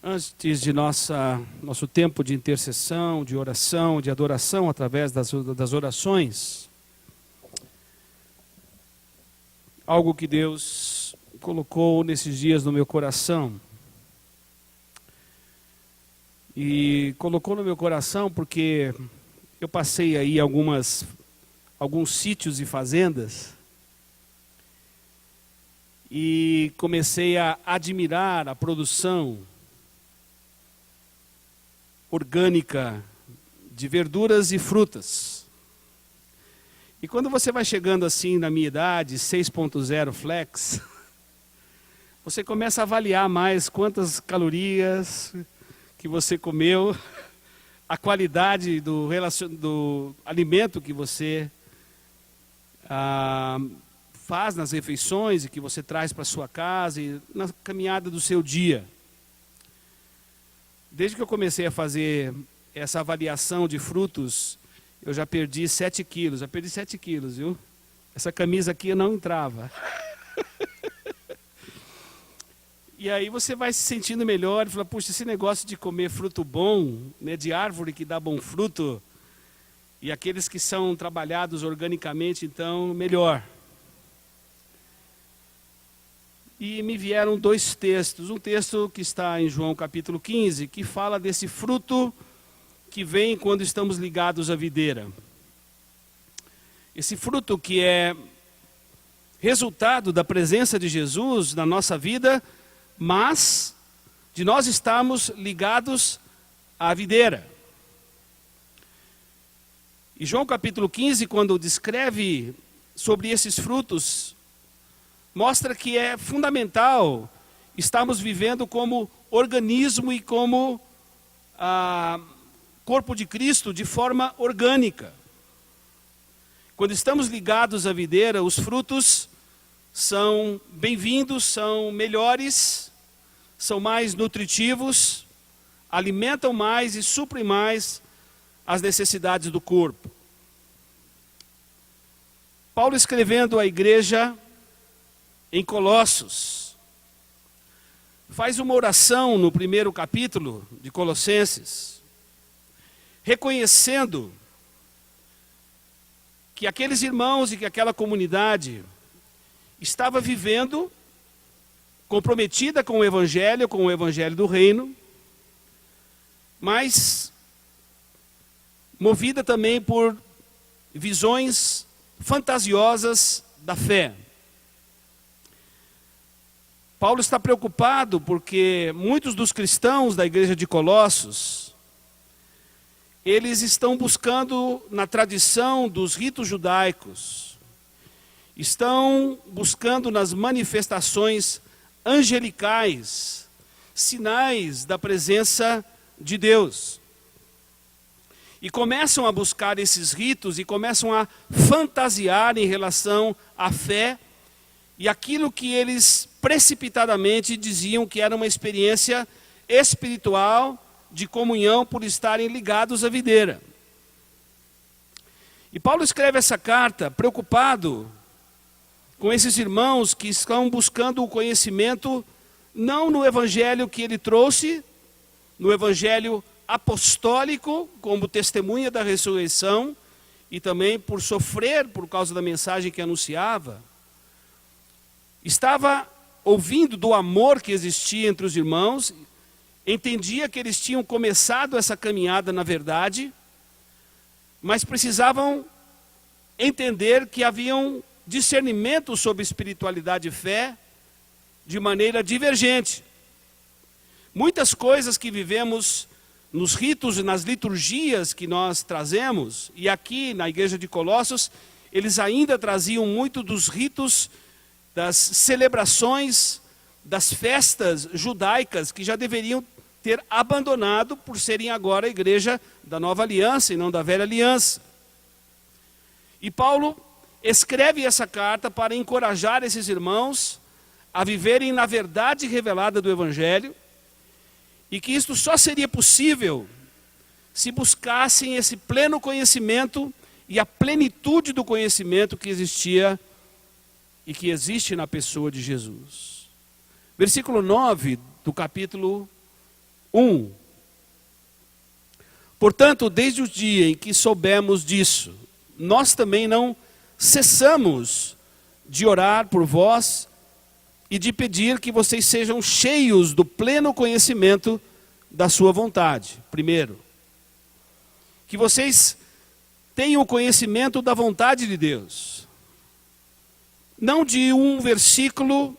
Antes de nosso tempo de intercessão, de oração, de adoração através das orações, algo que Deus colocou nesses dias no meu coração. E colocou no meu coração porque eu passei aí alguns sítios e fazendas e comecei a admirar a produção orgânica de verduras e frutas. E quando você vai chegando assim na minha idade, 6.0 flex, você começa a avaliar mais quantas calorias que você comeu, a qualidade do alimento que você faz nas refeições e que você traz para sua casa e na caminhada do seu dia. Desde que eu comecei a fazer essa avaliação de frutos, eu já perdi 7 quilos. Já perdi 7 quilos, viu? Essa camisa aqui eu não entrava. E aí você vai se sentindo melhor e fala, puxa, esse negócio de comer fruto bom, né, de árvore que dá bom fruto, e aqueles que são trabalhados organicamente, então, melhor. E me vieram 2 textos. Um texto que está em João capítulo 15, que fala desse fruto que vem quando estamos ligados à videira. Esse fruto que é resultado da presença de Jesus na nossa vida, mas de nós estarmos ligados à videira. E João capítulo 15, quando descreve sobre esses frutos, mostra que é fundamental estarmos vivendo como organismo e como corpo de Cristo de forma orgânica. Quando estamos ligados à videira, os frutos são bem-vindos, são melhores, são mais nutritivos, alimentam mais e suprem mais as necessidades do corpo. Paulo, escrevendo à igreja em Colossos, faz uma oração no primeiro capítulo de Colossenses, reconhecendo que aqueles irmãos e que aquela comunidade estava vivendo comprometida com o Evangelho do Reino, mas movida também por visões fantasiosas da fé. Paulo está preocupado porque muitos dos cristãos da igreja de Colossos, eles estão buscando na tradição dos ritos judaicos, estão buscando nas manifestações angelicais, sinais da presença de Deus. E começam a buscar esses ritos e começam a fantasiar em relação à fé e aquilo que eles precipitadamente diziam que era uma experiência espiritual de comunhão por estarem ligados à videira. E Paulo escreve essa carta preocupado com esses irmãos que estão buscando o conhecimento não no evangelho que ele trouxe, no evangelho apostólico, como testemunha da ressurreição, e também por sofrer por causa da mensagem que anunciava. Estava ouvindo do amor que existia entre os irmãos, entendia que eles tinham começado essa caminhada na verdade, mas precisavam entender que haviam discernimento sobre espiritualidade e fé de maneira divergente. Muitas coisas que vivemos nos ritos e nas liturgias que nós trazemos, e aqui na igreja de Colossos, eles ainda traziam muito dos ritos, das celebrações, das festas judaicas que já deveriam ter abandonado por serem agora a igreja da nova aliança e não da velha aliança. E Paulo escreve essa carta para encorajar esses irmãos a viverem na verdade revelada do Evangelho, e que isto só seria possível se buscassem esse pleno conhecimento e a plenitude do conhecimento que existia e que existe na pessoa de Jesus. Versículo 9 do capítulo 1. Portanto, desde o dia em que soubemos disso, nós também não cessamos de orar por vós e de pedir que vocês sejam cheios do pleno conhecimento da sua vontade. Primeiro, que vocês tenham o conhecimento da vontade de Deus. Não de um versículo,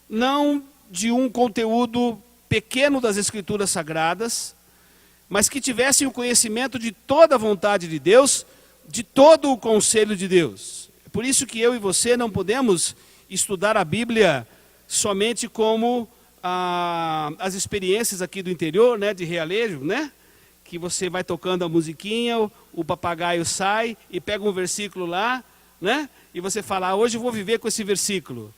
não de um conteúdo pequeno das Escrituras Sagradas, mas que tivessem o conhecimento de toda a vontade de Deus, de todo o conselho de Deus. É por isso que eu e você não podemos estudar a Bíblia somente como as experiências aqui do interior, né, de Realejo, né? Que você vai tocando a musiquinha, o papagaio sai e pega um versículo lá, né? E você fala, hoje eu vou viver com esse versículo.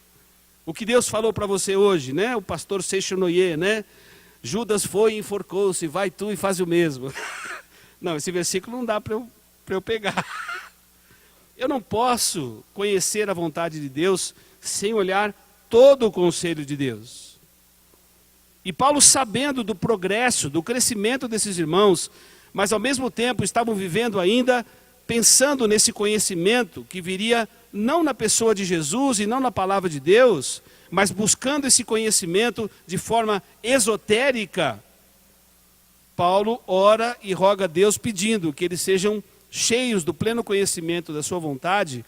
O que Deus falou para você hoje, né? O pastor Seixonoye, né? Judas foi e enforcou-se, vai tu e faz o mesmo. Não, esse versículo não dá para eu pegar. Eu não posso conhecer a vontade de Deus sem olhar todo o conselho de Deus. E Paulo, sabendo do progresso, do crescimento desses irmãos, mas ao mesmo tempo estavam vivendo ainda, pensando nesse conhecimento que viria não na pessoa de Jesus e não na palavra de Deus, mas buscando esse conhecimento de forma esotérica, Paulo ora e roga a Deus pedindo que eles sejam cheios do pleno conhecimento da sua vontade,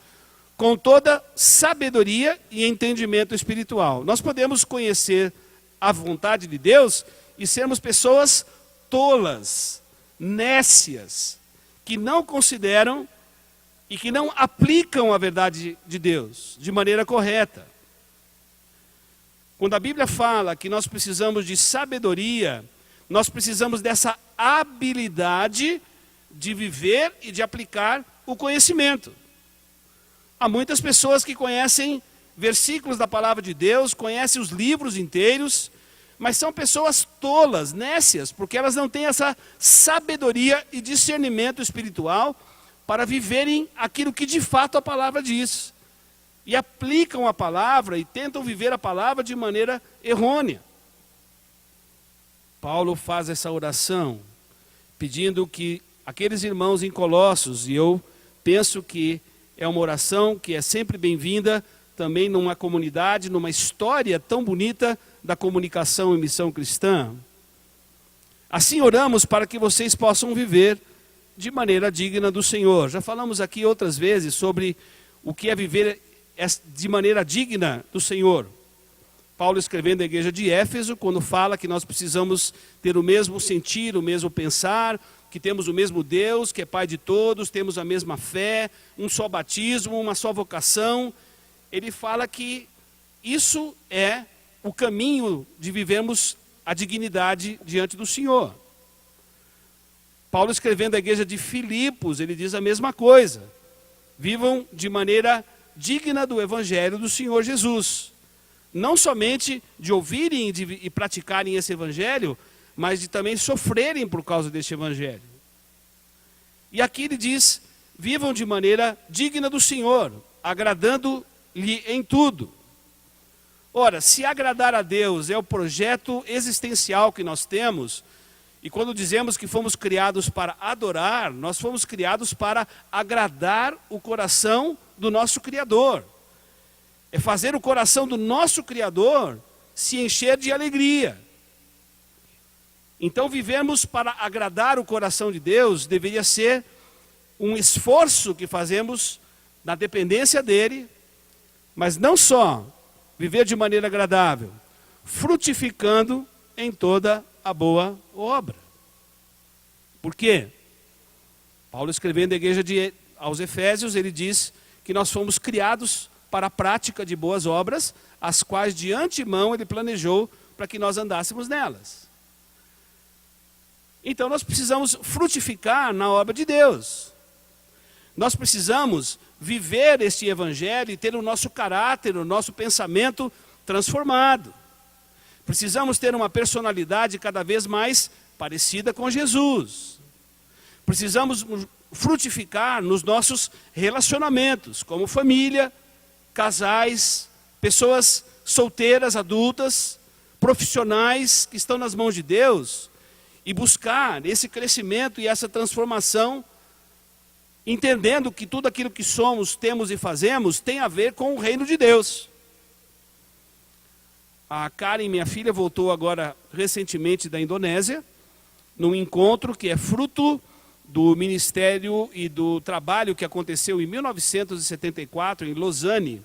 com toda sabedoria e entendimento espiritual. Nós podemos conhecer a vontade de Deus e sermos pessoas tolas, nécias, que não consideram e que não aplicam a verdade de Deus de maneira correta. Quando a Bíblia fala que nós precisamos de sabedoria, nós precisamos dessa habilidade de viver e de aplicar o conhecimento. Há muitas pessoas que conhecem versículos da palavra de Deus, conhecem os livros inteiros, mas são pessoas tolas, nécias, porque elas não têm essa sabedoria e discernimento espiritual para viverem aquilo que de fato a palavra diz. E aplicam a palavra e tentam viver a palavra de maneira errônea. Paulo faz essa oração, pedindo que aqueles irmãos em Colossos, e eu penso que é uma oração que é sempre bem-vinda, também numa comunidade, numa história tão bonita da comunicação e missão cristã. Assim oramos para que vocês possam viver de maneira digna do Senhor. Já falamos aqui outras vezes sobre o que é viver de maneira digna do Senhor. Paulo, escrevendo à igreja de Éfeso, quando fala que nós precisamos ter o mesmo sentir, o mesmo pensar, que temos o mesmo Deus, que é Pai de todos, temos a mesma fé, um só batismo, uma só vocação, ele fala que isso é o caminho de vivermos a dignidade diante do Senhor. Paulo, escrevendo à igreja de Filipos, ele diz a mesma coisa. Vivam de maneira digna do Evangelho do Senhor Jesus. Não somente de ouvirem e praticarem esse Evangelho, mas de também sofrerem por causa deste Evangelho. E aqui ele diz, vivam de maneira digna do Senhor, agradando-lhe em tudo. Ora, se agradar a Deus é o projeto existencial que nós temos, e quando dizemos que fomos criados para adorar, nós fomos criados para agradar o coração do nosso Criador. É fazer o coração do nosso Criador se encher de alegria. Então, vivermos para agradar o coração de Deus deveria ser um esforço que fazemos na dependência dEle, mas não só viver de maneira agradável, frutificando em toda a boa obra. Por quê? Paulo, escrevendo à igreja aos Efésios, ele diz que nós fomos criados para a prática de boas obras, as quais de antemão ele planejou para que nós andássemos nelas. Então nós precisamos frutificar na obra de Deus. Nós precisamos viver este evangelho e ter o nosso caráter, o nosso pensamento transformado. Precisamos ter uma personalidade cada vez mais parecida com Jesus. Precisamos frutificar nos nossos relacionamentos, como família, casais, pessoas solteiras, adultas, profissionais que estão nas mãos de Deus. e buscar esse crescimento e essa transformação, entendendo que tudo aquilo que somos, temos e fazemos tem a ver com o reino de Deus. A Karen, minha filha, voltou agora recentemente da Indonésia, num encontro que é fruto do ministério e do trabalho que aconteceu em 1974 em Lausanne,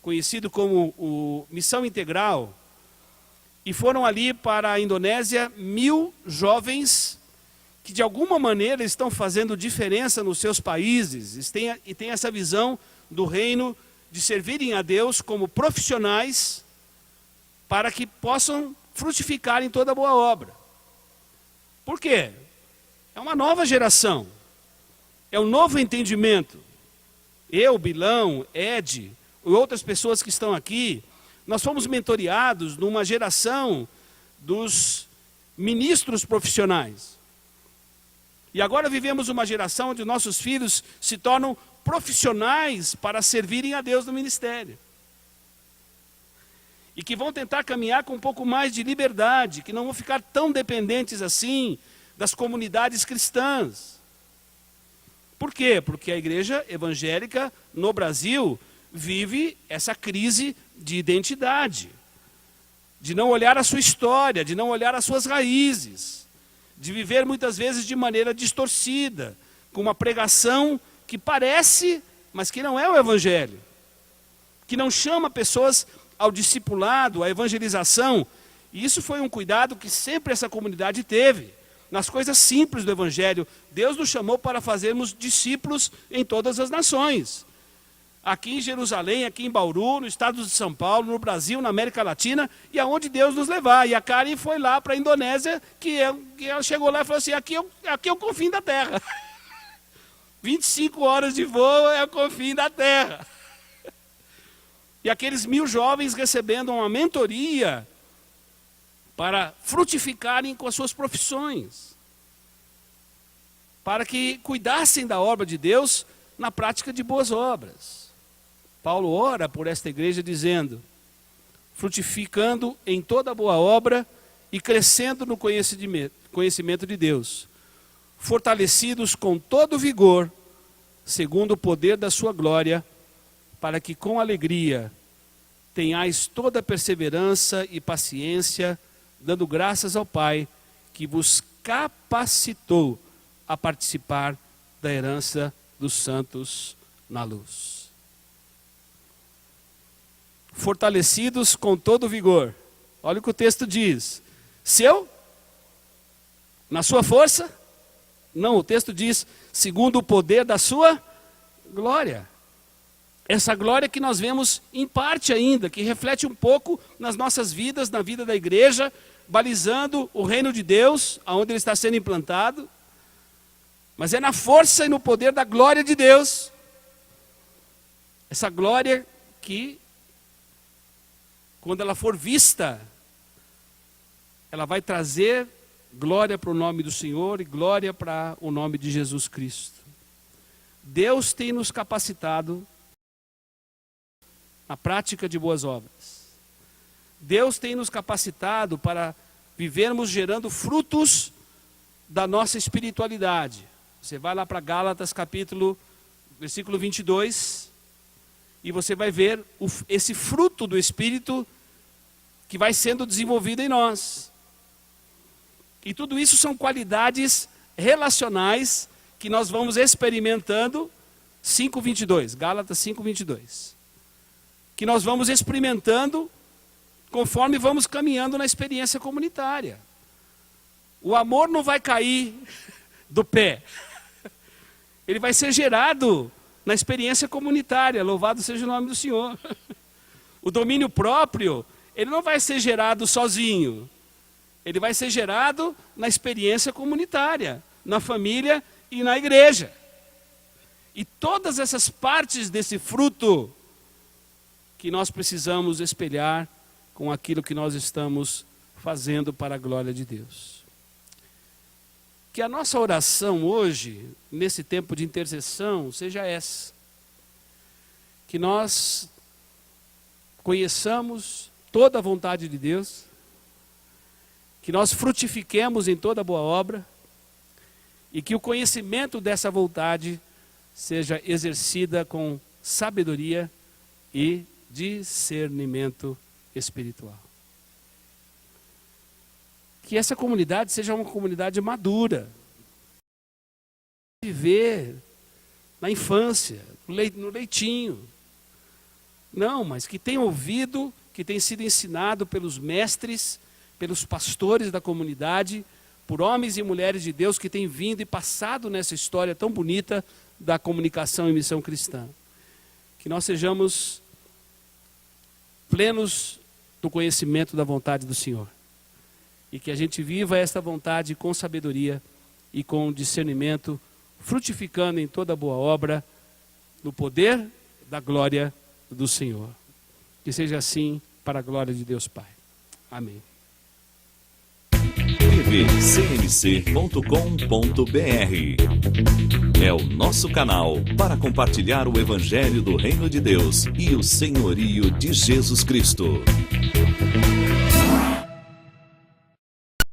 conhecido como o Missão Integral. E foram ali para a Indonésia 1000 jovens que de alguma maneira estão fazendo diferença nos seus países e têm essa visão do reino de servirem a Deus como profissionais para que possam frutificar em toda boa obra. Por quê? É uma nova geração, é um novo entendimento. Eu, Bilão, Ed e outras pessoas que estão aqui, nós fomos mentoreados numa geração dos ministros profissionais. E agora vivemos uma geração onde nossos filhos se tornam profissionais para servirem a Deus no ministério. E que vão tentar caminhar com um pouco mais de liberdade, que não vão ficar tão dependentes assim das comunidades cristãs. Por quê? Porque a igreja evangélica no Brasil vive essa crise de identidade, de não olhar a sua história, de não olhar as suas raízes, de viver muitas vezes de maneira distorcida, com uma pregação que parece, mas que não é o evangelho, que não chama pessoas ao discipulado, à evangelização. E isso foi um cuidado que sempre essa comunidade teve, nas coisas simples do evangelho. Deus nos chamou para fazermos discípulos em todas as nações. Aqui em Jerusalém, aqui em Bauru, no estado de São Paulo, no Brasil, na América Latina, e aonde Deus nos levar. E a Karen foi lá para a Indonésia, que ela chegou lá e falou assim, aqui é o confim da terra. 25 horas de voo é o confim da terra. E aqueles 1000 jovens recebendo uma mentoria para frutificarem com as suas profissões, para que cuidassem da obra de Deus na prática de boas obras. Paulo ora por esta igreja dizendo, frutificando em toda boa obra e crescendo no conhecimento de Deus, fortalecidos com todo vigor, segundo o poder da sua glória, para que com alegria tenhais toda perseverança e paciência, dando graças ao Pai, que vos capacitou a participar da herança dos santos na luz. Fortalecidos com todo vigor. Olha o que o texto diz. Seu? Na sua força? Não, o texto diz, segundo o poder da sua glória. Essa glória que nós vemos em parte ainda, que reflete um pouco nas nossas vidas, na vida da igreja, balizando o reino de Deus, aonde ele está sendo implantado. Mas é na força e no poder da glória de Deus. Essa glória que, quando ela for vista, ela vai trazer glória para o nome do Senhor e glória para o nome de Jesus Cristo. Deus tem nos capacitado na prática de boas obras. Deus tem nos capacitado para vivermos gerando frutos da nossa espiritualidade. Você vai lá para Gálatas versículo 22, e você vai ver esse fruto do Espírito que vai sendo desenvolvido em nós. E tudo isso são qualidades relacionais que nós vamos experimentando, 5:22, Gálatas 5:22. Que nós vamos experimentando conforme vamos caminhando na experiência comunitária. O amor não vai cair do pé. Ele vai ser gerado na experiência comunitária, louvado seja o nome do Senhor. O domínio próprio, ele não vai ser gerado sozinho. Ele vai ser gerado na experiência comunitária, na família e na igreja. E todas essas partes desse fruto que nós precisamos espelhar com aquilo que nós estamos fazendo para a glória de Deus. Que a nossa oração hoje, nesse tempo de intercessão, seja essa. Que nós conheçamos toda a vontade de Deus, que nós frutifiquemos em toda boa obra e que o conhecimento dessa vontade seja exercida com sabedoria e discernimento espiritual. Que essa comunidade seja uma comunidade madura. Viver na infância, no leitinho. Não, mas que tem ouvido, que tem sido ensinado pelos mestres, pelos pastores da comunidade, por homens e mulheres de Deus que têm vindo e passado nessa história tão bonita da comunicação e missão cristã. Que nós sejamos plenos do conhecimento da vontade do Senhor. E que a gente viva esta vontade com sabedoria e com discernimento, frutificando em toda boa obra, no poder da glória do Senhor. Que seja assim para a glória de Deus Pai. Amém. tvcmc.com.br é o nosso canal para compartilhar o Evangelho do Reino de Deus e o senhorio de Jesus Cristo.